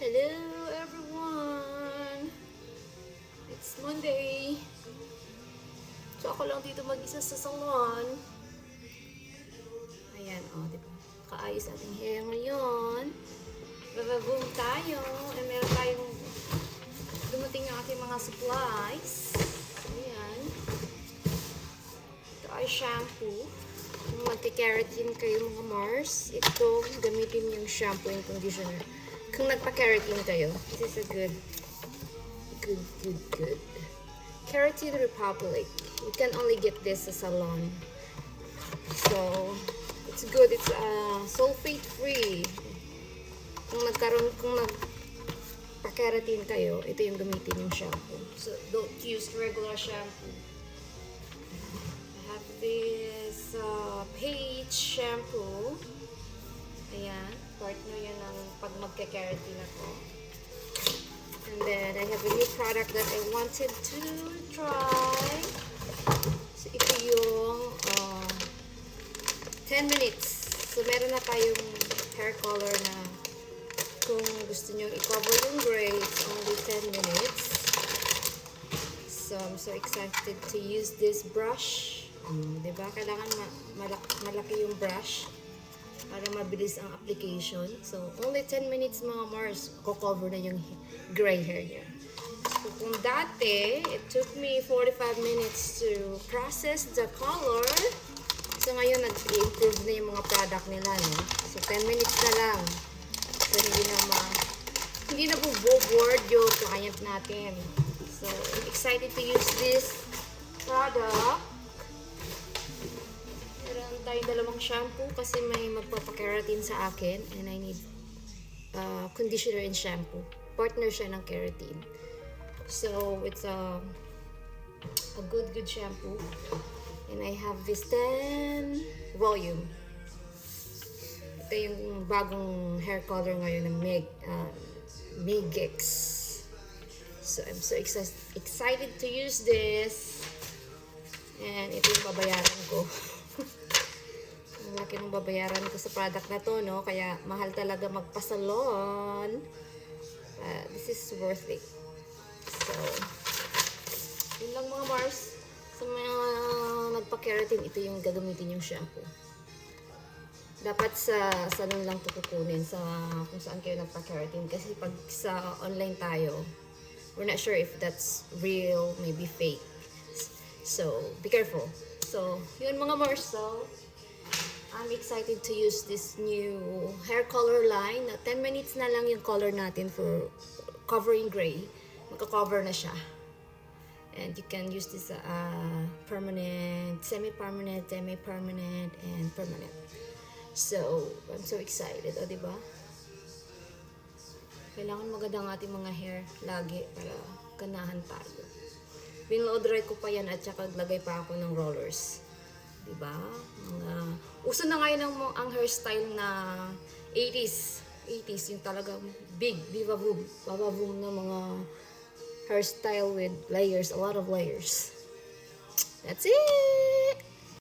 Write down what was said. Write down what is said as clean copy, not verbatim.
Hello everyone! It's Monday. So ako lang dito mag-isa sa salon. Ayan, diba? Kaayos ating hair ngayon. Bababoom tayo. And meron tayong dumating ang ating mga supplies. Ayan. Ito ay shampoo. Kung magka-keratin kayo mga Mars, ito gamitin yung shampoo and conditioner. Kung nagpa-keratin kayo, this is a good. Keratin Republic. You can only get this sa salon. So, it's good. It's sulfate-free. Kung nagpa-keratin kayo, ito yung gamitin yung shampoo. So, don't use regular shampoo. I have this Page shampoo. Ayan. Partner yan ng pag magka-keratin ako. And then, I have a new product that I wanted to try. So, ito yung 10 minutes. So, meron na tayong hair color na kung gusto nyo i-cover yung gray, it's only 10 minutes. So, I'm so excited to use this brush. Diba? Kailangan malaki yung brush para mabilis ang application. So, only 10 minutes mga Mars, cover na yung gray hair niya. So, kung dati, it took me 45 minutes to process the color. So, ngayon, nag-improve na yung mga product nila, no? So, 10 minutes na lang. So, hindi na bored yung client natin. So, I'm excited to use this product. Meron tayong dalawang shampoo kasi may magpapakeratin sa akin and I need conditioner and shampoo. Partner siya ng keratin. So, it's a good shampoo. And I have this 10 volume. Ito yung bagong hair color ngayon ng Megex. So, I'm so excited to use this. And ito yung babayaran ko. Ang laki ng babayaran ko sa product na to, no? Kaya mahal talaga magpasalon. This is worth it. So, yun lang mga Mars. Sa mga nagpa-keratin, ito yung gagamitin yung shampoo. Dapat sa salon lang ito kukunin sa kung saan kayo nagpa-keratin. Kasi pag sa online tayo, we're not sure if that's real, maybe fake. So, be careful. So, yun mga Mars. So, I'm excited to use this new hair color line. 10 minutes na lang yung color natin for covering gray. Magka-cover na siya. And you can use this permanent, semi-permanent, and permanent. So, I'm so excited. O, diba? Kailangan maganda ang ating mga hair lagi para ganahan tayo. Binlow dry ko pa yan at saka lagay pa ako ng rollers. Diba? Uso na ngayon ang hairstyle na 80s. 80s, yung talagang big, baba-boom na mga hairstyle with layers, a lot of layers. That's it!